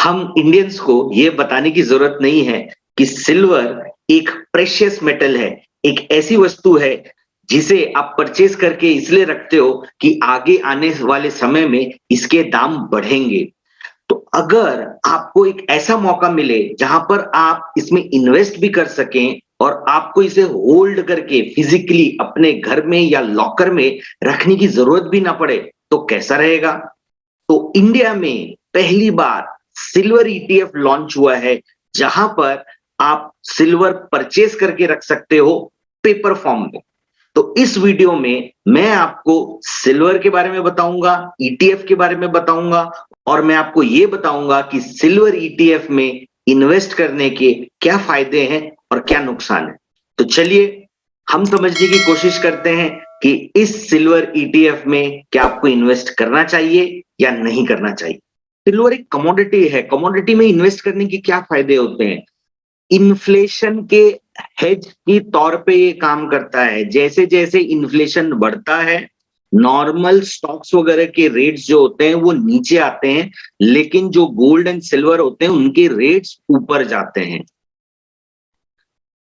हम इंडियंस को ये बताने की जरूरत नहीं है कि सिल्वर एक प्रेशियस मेटल है, एक ऐसी वस्तु है जिसे आप परचेज करके इसलिए रखते हो कि आगे आने वाले समय में इसके दाम बढ़ेंगे। तो अगर आपको एक ऐसा मौका मिले जहां पर आप इसमें इन्वेस्ट भी कर सकें और आपको इसे होल्ड करके फिजिकली अपने घर में या लॉकर में रखने की जरूरत भी ना पड़े, तो कैसा रहेगा? तो इंडिया में पहली बार सिल्वर ईटीएफ लॉन्च हुआ है, जहां पर आप सिल्वर परचेज करके रख सकते हो पेपर फॉर्म में। तो इस वीडियो में मैं आपको सिल्वर के बारे में बताऊंगा, ईटीएफ के बारे में बताऊंगा, और मैं आपको यह बताऊंगा कि सिल्वर ईटीएफ में इन्वेस्ट करने के क्या फायदे हैं और क्या नुकसान है। तो चलिए हम समझने की कोशिश करते हैं कि इस सिल्वर ईटीएफ में क्या आपको इन्वेस्ट करना चाहिए या नहीं करना चाहिए। सिल्वर एक कमोडिटी है, कमोडिटी में इन्वेस्ट करने के क्या फायदे होते हैं? इन्फ्लेशन के हेज की तौर पे ये काम करता है। जैसे जैसे इन्फ्लेशन बढ़ता है, नॉर्मल स्टॉक्स वगैरह के रेट्स जो होते हैं वो नीचे आते हैं, लेकिन जो गोल्ड एंड सिल्वर होते हैं उनके रेट्स ऊपर जाते हैं।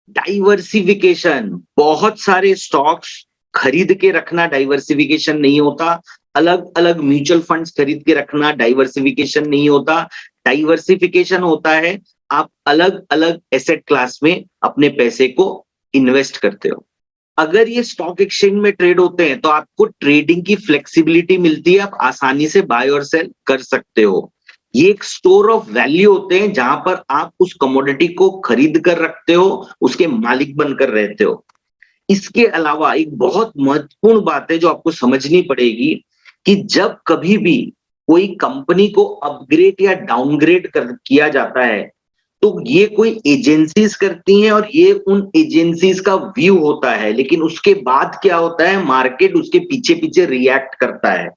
डाइवर्सिफिकेशन, बहुत सारे स्टॉक्स खरीद के रखना डाइवर्सिफिकेशन नहीं होता, अलग अलग म्यूचुअल फंड्स खरीद के रखना डाइवर्सिफिकेशन नहीं होता। डाइवर्सिफिकेशन होता है आप अलग अलग एसेट क्लास में अपने पैसे को इन्वेस्ट करते हो। अगर ये स्टॉक एक्सचेंज में ट्रेड होते हैं तो आपको ट्रेडिंग की फ्लेक्सिबिलिटी मिलती है, आप आसानी से बाय और सेल कर सकते हो। ये एक स्टोर ऑफ वैल्यू होते हैं जहां पर आप उस कमोडिटी को खरीद कर रखते हो, उसके मालिक बनकर रहते हो। इसके अलावा एक बहुत महत्वपूर्ण बात है जो आपको समझनी पड़ेगी कि जब कभी भी कोई कंपनी को अपग्रेड या डाउनग्रेड किया जाता है तो ये कोई एजेंसीज करती हैं और ये उन एजेंसीज का व्यू होता है, लेकिन उसके बाद क्या होता है, मार्केट उसके पीछे पीछे रिएक्ट करता है।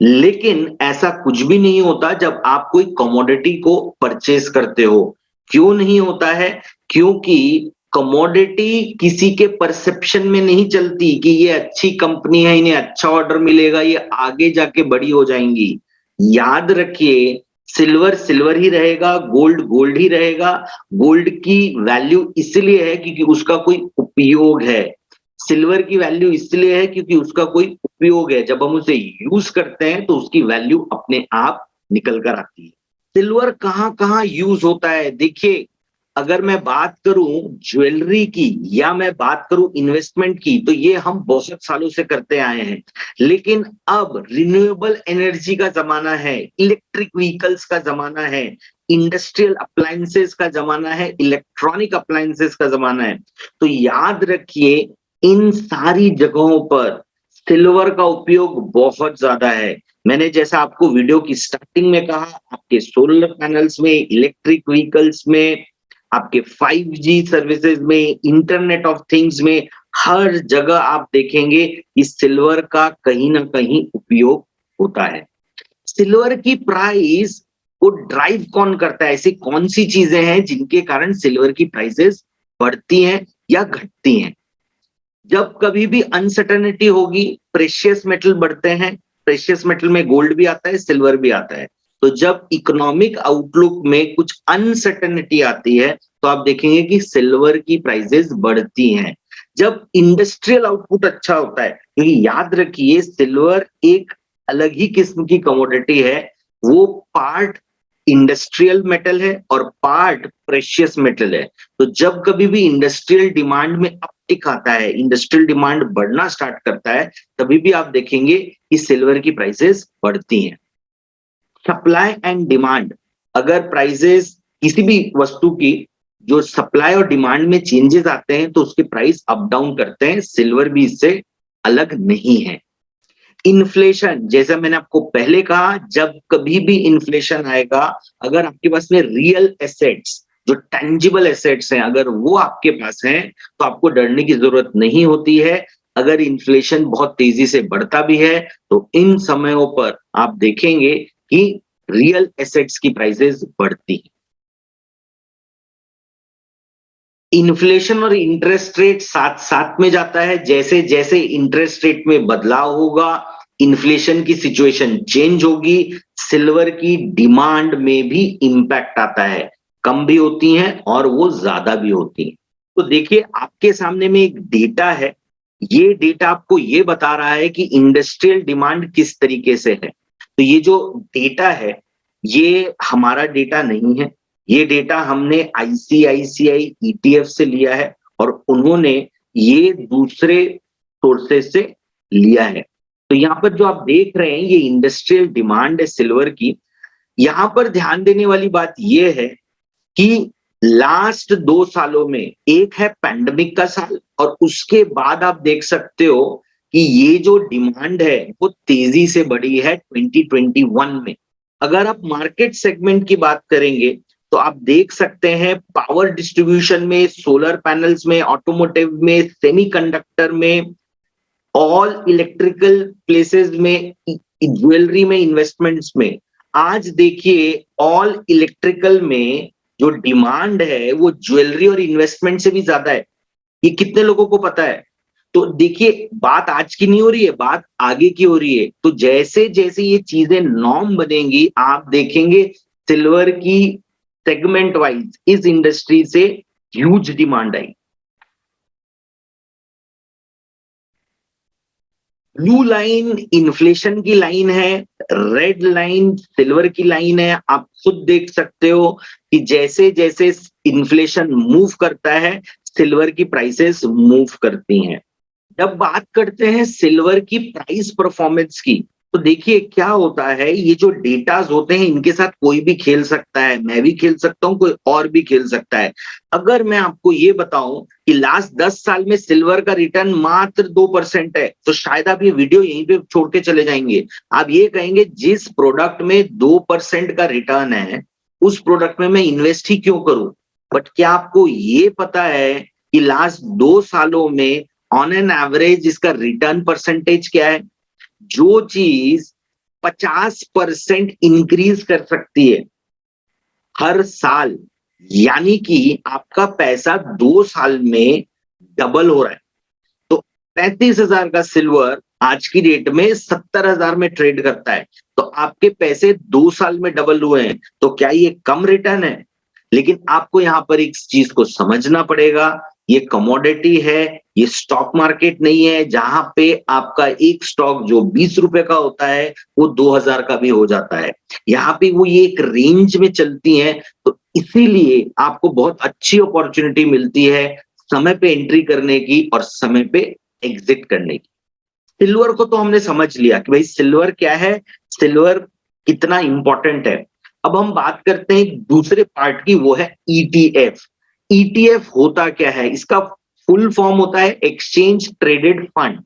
लेकिन ऐसा कुछ भी नहीं होता जब आप कोई कमोडिटी को परचेज करते हो। क्यों नहीं होता है? क्योंकि कमोडिटी किसी के परसेप्शन में नहीं चलती कि ये अच्छी कंपनी है, इन्हें अच्छा ऑर्डर मिलेगा, ये आगे जाके बड़ी हो जाएंगी। याद रखिए, सिल्वर सिल्वर ही रहेगा, गोल्ड गोल्ड ही रहेगा। गोल्ड की वैल्यू इसलिए है क्योंकि उसका कोई उपयोग है, सिल्वर की वैल्यू इसलिए है क्योंकि उसका कोई उपयोग है। जब हम उसे यूज करते हैं तो उसकी वैल्यू अपने आप निकल कर आती है। सिल्वर कहाँ कहाँ यूज होता है? देखिए, अगर मैं बात करूं ज्वेलरी की या मैं बात करूं इन्वेस्टमेंट की, तो ये हम बहुत सालों से करते आए हैं। लेकिन अब रिन्यूएबल एनर्जी का जमाना है, इलेक्ट्रिक व्हीकल्स का जमाना है, इंडस्ट्रियल अप्लायंसेस का जमाना है, इलेक्ट्रॉनिक अप्लायंसेस का जमाना है। तो याद रखिए, इन सारी जगहों पर सिल्वर का उपयोग बहुत ज्यादा है। मैंने जैसा आपको वीडियो की स्टार्टिंग में कहा, आपके सोलर पैनल्स में, इलेक्ट्रिक व्हीकल्स में, आपके 5G सर्विसेज में, इंटरनेट ऑफ थिंग्स में, हर जगह आप देखेंगे कि सिल्वर का कहीं ना कहीं उपयोग होता है। सिल्वर की प्राइस को ड्राइव कौन करता है? ऐसी कौन सी चीजें हैं जिनके कारण सिल्वर की प्राइसेस बढ़ती हैं या घटती हैं? जब कभी भी अनसर्टेनिटी होगी, प्रेशियस मेटल बढ़ते हैं। प्रेशियस मेटल में गोल्ड भी आता है, सिल्वर भी आता है। तो जब इकोनॉमिक आउटलुक में कुछ अनसर्टेनिटी आती है तो आप देखेंगे कि सिल्वर की प्राइसेस बढ़ती हैं। जब इंडस्ट्रियल आउटपुट अच्छा होता है, क्योंकि याद रखिए सिल्वर एक अलग ही किस्म की कमोडिटी है, वो पार्ट इंडस्ट्रियल मेटल है और पार्ट प्रेशियस मेटल है। तो जब कभी भी इंडस्ट्रियल डिमांड में अपटिक आता है, इंडस्ट्रियल डिमांड बढ़ना स्टार्ट करता है, तभी भी आप देखेंगे कि सिल्वर की प्राइसेस बढ़ती हैं। सप्लाई एंड डिमांड, अगर प्राइसेस किसी भी वस्तु की जो सप्लाई और डिमांड में चेंजेस आते हैं तो उसके प्राइस अप डाउन करते हैं, सिल्वर भी इससे अलग नहीं है। इन्फ्लेशन, जैसा मैंने आपको पहले कहा, जब कभी भी इन्फ्लेशन आएगा, अगर आपके पास में रियल एसेट्स, जो टेंजिबल एसेट्स हैं, अगर वो आपके पास हैं तो आपको डरने की जरूरत नहीं होती है। अगर इन्फ्लेशन बहुत तेजी से बढ़ता भी है तो इन समयों पर आप देखेंगे कि रियल एसेट्स की प्राइसेस बढ़ती हैं। इन्फ्लेशन और इंटरेस्ट रेट साथ साथ में जाता है। जैसे जैसे इंटरेस्ट रेट में बदलाव होगा, इन्फ्लेशन की सिचुएशन चेंज होगी, सिल्वर की डिमांड में भी इंपैक्ट आता है, कम भी होती हैं और वो ज्यादा भी होती हैं। तो देखिए आपके सामने में एक डेटा है, ये डेटा आपको ये बता रहा है कि इंडस्ट्रियल डिमांड किस तरीके से है। तो ये जो डेटा है, ये हमारा डेटा नहीं है, ये डेटा हमने आईसीआईसीआई ईटीएफ से लिया है और उन्होंने ये दूसरे सोर्सेस से लिया है। तो यहाँ पर जो आप देख रहे हैं ये इंडस्ट्रियल डिमांड है सिल्वर की। यहाँ पर ध्यान देने वाली बात ये है कि लास्ट 2 सालों में एक है पैंडेमिक का साल और उसके बाद आप देख सकते हो कि ये जो डिमांड है वो तेजी से बढ़ी है 2021 में। अगर आप मार्केट सेगमेंट की बात करेंगे तो आप देख सकते हैं पावर डिस्ट्रीब्यूशन में, सोलर पैनल्स में, ऑटोमोटिव में, सेमीकंडक्टर में, ऑल इलेक्ट्रिकल प्लेसेस में, ज्वेलरी में, इन्वेस्टमेंट्स में। आज देखिए ऑल इलेक्ट्रिकल में जो डिमांड है वो ज्वेलरी और इन्वेस्टमेंट से भी ज्यादा है। ये कितने लोगों को पता है? तो देखिए बात आज की नहीं हो रही है, बात आगे की हो रही है। तो जैसे जैसे ये चीजें नॉर्म बनेंगी आप देखेंगे सिल्वर की सेगमेंट वाइज इस इंडस्ट्री से ह्यूज डिमांड आई। ब्लू लाइन इन्फ्लेशन की लाइन है, रेड लाइन सिल्वर की लाइन है। आप खुद देख सकते हो कि जैसे जैसे इन्फ्लेशन मूव करता है सिल्वर की प्राइसेस मूव करती हैं। जब बात करते हैं सिल्वर की प्राइस परफॉर्मेंस की, तो देखिए क्या होता है, ये जो डेटाज होते हैं इनके साथ कोई भी खेल सकता है, मैं भी खेल सकता हूं, कोई और भी खेल सकता है। अगर मैं आपको ये बताऊं कि लास्ट 10 साल में सिल्वर का रिटर्न मात्र 2% है, तो शायद आप ये वीडियो यहीं पे छोड़ के चले जाएंगे। आप ये कहेंगे जिस प्रोडक्ट में 2% का रिटर्न है उस प्रोडक्ट में मैं इन्वेस्ट ही क्यों करूं। बट क्या आपको ये पता है कि लास्ट 2 सालों में ऑन एन एवरेज इसका रिटर्न परसेंटेज क्या है? जो चीज 50% इंक्रीज कर सकती है हर साल, यानी कि आपका पैसा 2 साल में डबल हो रहा है। तो 35,000 का सिल्वर आज की डेट में 70,000 में ट्रेड करता है। तो आपके पैसे 2 साल में डबल हुए हैं, तो क्या ये कम रिटर्न है? लेकिन आपको यहां पर एक चीज को समझना पड़ेगा, ये कमोडिटी है, ये स्टॉक मार्केट नहीं है जहां पे आपका एक स्टॉक जो 20 रुपए का होता है वो 2,000 का भी हो जाता है। यहाँ पे वो ये एक रेंज में चलती है। तो इसीलिए आपको बहुत अच्छी अपॉर्चुनिटी मिलती है समय पे एंट्री करने की और समय पे एग्जिट करने की। सिल्वर को तो हमने समझ लिया कि भाई सिल्वर क्या है, सिल्वर कितना इंपॉर्टेंट है। अब हम बात करते हैं दूसरे पार्ट की, वो है ईटीएफ। ईटीएफ होता क्या है? इसका फुल फॉर्म होता है exchange traded fund.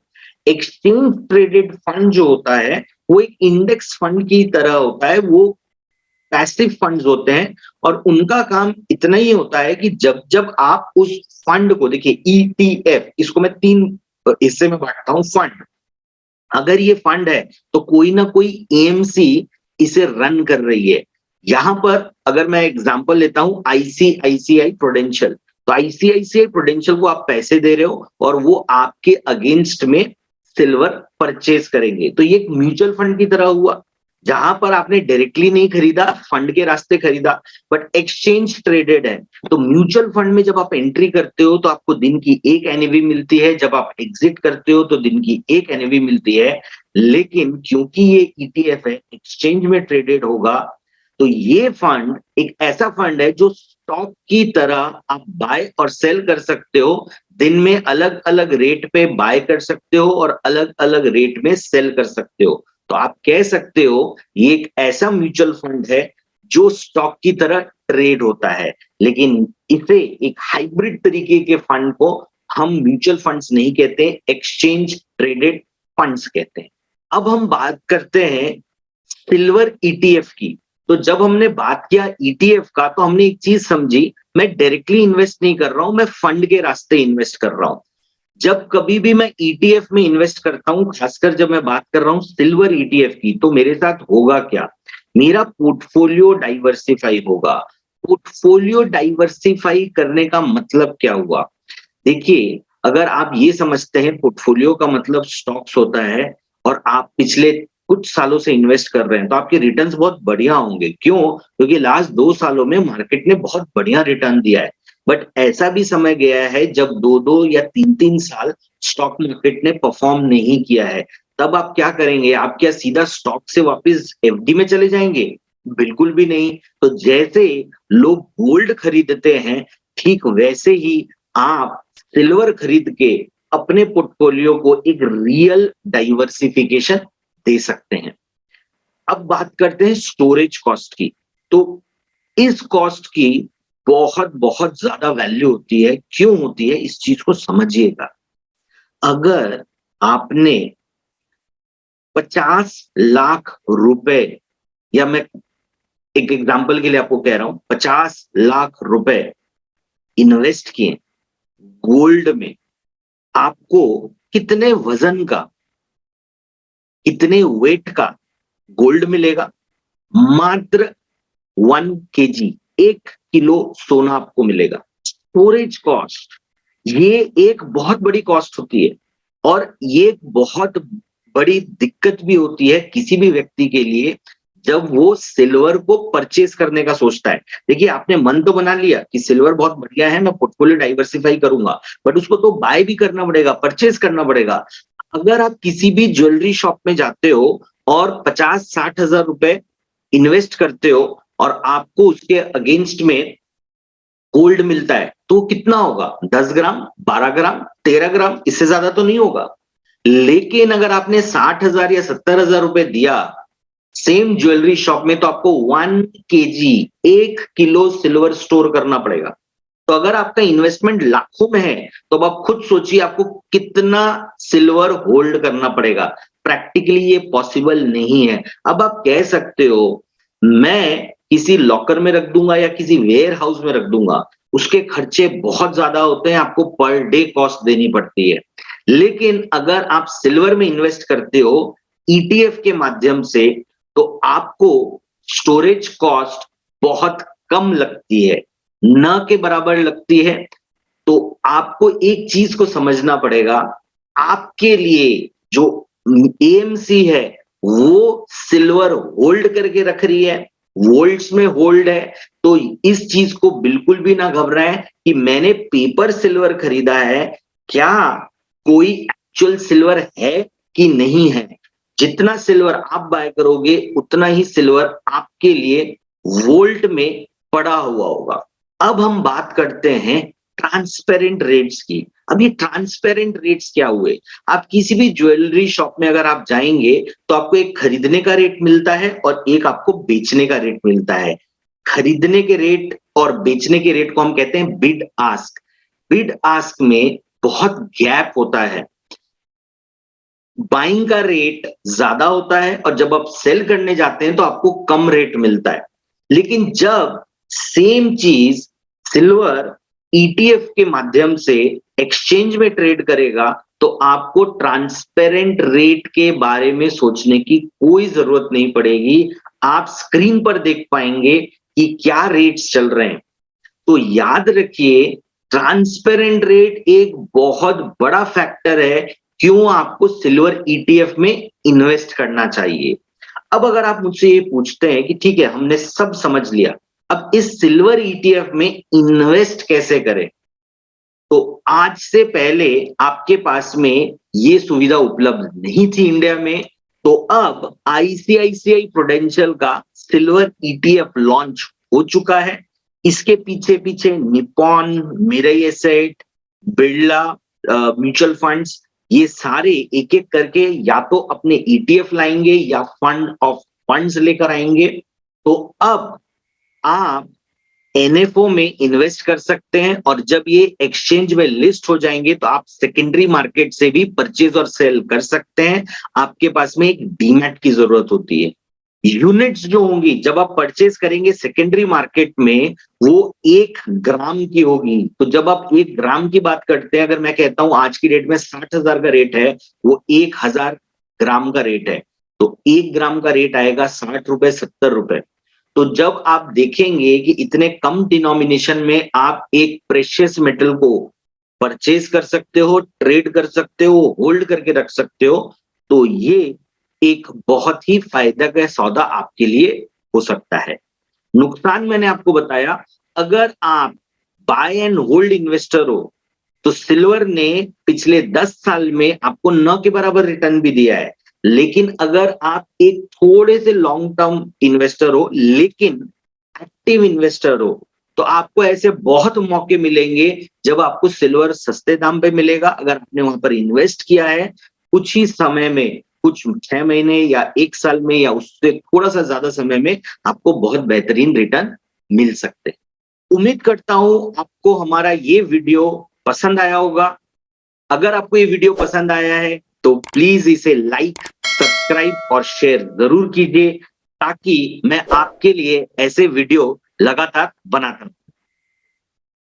Exchange traded fund जो होता है वो एक इंडेक्स फंड की तरह होता है, वो पैसिव फंड्स होते हैं और उनका काम इतना ही होता है कि जब जब आप उस फंड को, देखिए ईटीएफ इसको मैं 3 हिस्से में बांटता हूं। फंड, अगर ये फंड है तो कोई ना कोई एएमसी इसे रन कर रही है। यहां पर अगर मैं एग्जांपल लेता हूं आईसीआईसीआई प्रूडेंशियल, तो आईसीआईसीआई प्रूडेंशियल को आप पैसे दे रहे हो और वो आपके अगेंस्ट में सिल्वर परचेज करेंगे। तो ये एक म्यूचुअल फंड की तरह हुआ जहां पर आपने डायरेक्टली नहीं खरीदा, फंड के रास्ते खरीदा, बट एक्सचेंज ट्रेडेड है। तो म्यूचुअल फंड में जब आप एंट्री करते हो तो आपको दिन की एक एनएवी मिलती है, जब आप एग्जिट करते हो तो दिन की एक एनएवी मिलती है। लेकिन क्योंकि ये ईटीएफ है, एक्सचेंज में ट्रेडेड होगा, तो ये फंड एक ऐसा फंड है जो स्टॉक की तरह आप बाय और सेल कर सकते हो। दिन में अलग अलग रेट पे बाय कर सकते हो और अलग अलग रेट में सेल कर सकते हो। तो आप कह सकते हो ये एक ऐसा म्यूचुअल फंड है जो स्टॉक की तरह ट्रेड होता है। लेकिन इसे एक हाइब्रिड तरीके के फंड को हम म्यूचुअल फंड्स नहीं कहते, एक्सचेंज ट्रेडेड फंड्स कहते हैं। अब हम बात करते हैं सिल्वर ईटीएफ की। तो जब हमने बात किया ईटीएफ का तो हमने एक चीज समझी, मैं डायरेक्टली इन्वेस्ट नहीं कर रहा हूं, मैं फंड के रास्ते इन्वेस्ट कर रहा हूं। जब कभी भी मैं ईटीएफ में इन्वेस्ट करता हूं, खासकर जब मैं बात कर रहा हूं सिल्वर ईटीएफ की, तो मेरे साथ होगा क्या? मेरा पोर्टफोलियो डाइवर्सिफाई होगा। पोर्टफोलियो डाइवर्सिफाई करने का मतलब क्या हुआ? देखिए अगर आप ये समझते हैं पोर्टफोलियो का मतलब स्टॉक्स होता है और आप पिछले कुछ सालों से इन्वेस्ट कर रहे हैं तो आपके रिटर्न्स बहुत बढ़िया होंगे। क्यों? क्योंकि लास्ट 2 सालों में मार्केट ने बहुत बढ़िया रिटर्न दिया है। बट ऐसा भी समय गया है जब 2-2 या 3-3 साल स्टॉक मार्केट ने परफॉर्म नहीं किया है। तब आप क्या करेंगे? आप क्या सीधा स्टॉक से वापस एफडी में चले जाएंगे? बिल्कुल भी नहीं। तो जैसे लोग गोल्ड खरीदते हैं, ठीक वैसे ही आप सिल्वर खरीद के अपने पोर्टफोलियो को एक रियल डाइवर्सिफिकेशन दे सकते हैं। अब बात करते हैं स्टोरेज कॉस्ट की। तो इस कॉस्ट की बहुत बहुत ज्यादा वैल्यू होती है। क्यों होती है? इस चीज को समझिएगा। अगर आपने 50 लाख रुपए, या मैं एक एग्जांपल के लिए आपको कह रहा हूं, 50 लाख रुपए इन्वेस्ट किए गोल्ड में, आपको कितने वजन का, कितने वेट का गोल्ड मिलेगा? मात्र 1 kg, 1 किलो सोना आपको मिलेगा। स्टोरेज कॉस्ट, ये एक बहुत बड़ी कॉस्ट होती है और ये बहुत बड़ी दिक्कत भी होती है किसी भी व्यक्ति के लिए जब वो सिल्वर को परचेज करने का सोचता है। देखिए, आपने मन तो बना लिया कि सिल्वर बहुत बढ़िया है, मैं पोर्टफोलियो डाइवर्सिफाई करूंगा, बट उसको तो बाय भी करना पड़ेगा, परचेज करना पड़ेगा। अगर आप किसी भी ज्वेलरी शॉप में जाते हो और 50-60 हजार रुपए इन्वेस्ट करते हो और आपको उसके अगेंस्ट में गोल्ड मिलता है, तो कितना होगा? 10 ग्राम, 12 ग्राम, 13 ग्राम, इससे ज्यादा तो नहीं होगा। लेकिन अगर आपने 60 हजार या 70 हजार रुपए दिया सेम ज्वेलरी शॉप में, तो आपको 1 kg, 1 किलो सिल्वर स्टोर करना पड़ेगा। तो अगर आपका इन्वेस्टमेंट लाखों में है तो अब आप खुद सोचिए आपको कितना सिल्वर होल्ड करना पड़ेगा। प्रैक्टिकली ये पॉसिबल नहीं है। अब आप कह सकते हो मैं किसी लॉकर में रख दूंगा या किसी वेयर हाउस में रख दूंगा, उसके खर्चे बहुत ज्यादा होते हैं, आपको पर डे कॉस्ट देनी पड़ती है। लेकिन अगर आप सिल्वर में इन्वेस्ट करते हो ईटीएफ के माध्यम से, तो आपको स्टोरेज कॉस्ट बहुत कम लगती है, न के बराबर लगती है। तो आपको एक चीज को समझना पड़ेगा, आपके लिए जो एएमसी है वो सिल्वर होल्ड करके रख रही है, वोल्ट्स में होल्ड है। तो इस चीज को बिल्कुल भी ना घबराएं कि मैंने पेपर सिल्वर खरीदा है, क्या कोई एक्चुअल सिल्वर है कि नहीं है। जितना सिल्वर आप बाय करोगे उतना ही सिल्वर आपके लिए वोल्ट में पड़ा हुआ होगा। अब हम बात करते हैं ट्रांसपेरेंट रेट्स की। अब ये ट्रांसपेरेंट रेट्स क्या हुए? आप किसी भी ज्वेलरी शॉप में अगर आप जाएंगे तो आपको एक खरीदने का रेट मिलता है और एक आपको बेचने का रेट मिलता है। खरीदने के रेट और बेचने के रेट को हम कहते हैं बिड आस्क। बिड आस्क में बहुत गैप होता है। बाइंग का रेट ज्यादा होता है और जब आप सेल करने जाते हैं तो आपको कम रेट मिलता है। लेकिन जब सेम चीज सिल्वर ईटीएफ के माध्यम से एक्सचेंज में ट्रेड करेगा तो आपको ट्रांसपेरेंट रेट के बारे में सोचने की कोई जरूरत नहीं पड़ेगी। आप स्क्रीन पर देख पाएंगे कि क्या रेट्स चल रहे हैं। तो याद रखिए, ट्रांसपेरेंट रेट एक बहुत बड़ा फैक्टर है क्यों आपको सिल्वर ईटीएफ में इन्वेस्ट करना चाहिए। अब अगर आप मुझसे ये पूछते हैं कि ठीक है, हमने सब समझ लिया, अब इस सिल्वर ईटीएफ में इन्वेस्ट कैसे करें, तो आज से पहले आपके पास में ये सुविधा उपलब्ध नहीं थी इंडिया में। तो अब आईसीआईसीआई प्रूडेंशियल का सिल्वर ईटीएफ लॉन्च हो चुका है। इसके पीछे पीछे Nippon, Mirae asset, Birla mutual funds, ये सारे एक एक करके या तो अपने ईटीएफ लाएंगे या फंड ऑफ फंड्स लेकर आएंगे। तो अब आप एनएफओ में इन्वेस्ट कर सकते हैं और जब ये एक्सचेंज में लिस्ट हो जाएंगे तो आप सेकेंडरी मार्केट से भी परचेज और सेल कर सकते हैं। आपके पास में एक डीमैट की जरूरत होती है। यूनिट्स जो होंगी जब आप परचेज करेंगे सेकेंडरी मार्केट में, वो 1 ग्राम की होगी। तो जब आप 1 ग्राम की बात करते हैं, अगर मैं कहता हूं आज की डेट में 60,000 का रेट है, वो 1000 ग्राम का रेट है। तो 1 ग्राम का रेट आएगा 60 रुपए, 70 रुपए। तो जब आप देखेंगे कि इतने कम डिनोमिनेशन में आप एक प्रेशियस मेटल को परचेज कर सकते हो, ट्रेड कर सकते हो, होल्ड करके रख सकते हो, तो ये एक बहुत ही फायदा का सौदा आपके लिए हो सकता है। नुकसान मैंने आपको बताया, अगर आप बाय एंड होल्ड इन्वेस्टर हो तो सिल्वर ने पिछले 10 साल में आपको न के बराबर रिटर्न भी दिया है। लेकिन अगर आप एक थोड़े से लॉन्ग टर्म इन्वेस्टर हो लेकिन एक्टिव इन्वेस्टर हो तो आपको ऐसे बहुत मौके मिलेंगे जब आपको सिल्वर सस्ते दाम पे मिलेगा। अगर आपने वहां पर इन्वेस्ट किया है कुछ ही समय में, कुछ 6 महीने या 1 साल में या उससे थोड़ा सा ज्यादा समय में आपको बहुत बेहतरीन रिटर्न मिल सकते हैं। उम्मीद करता हूं आपको हमारा ये वीडियो पसंद आया होगा। अगर आपको ये वीडियो पसंद आया है तो प्लीज इसे लाइक, सब्सक्राइब और शेयर जरूर कीजिए ताकि मैं आपके लिए ऐसे वीडियो लगातार बनाता रहूं।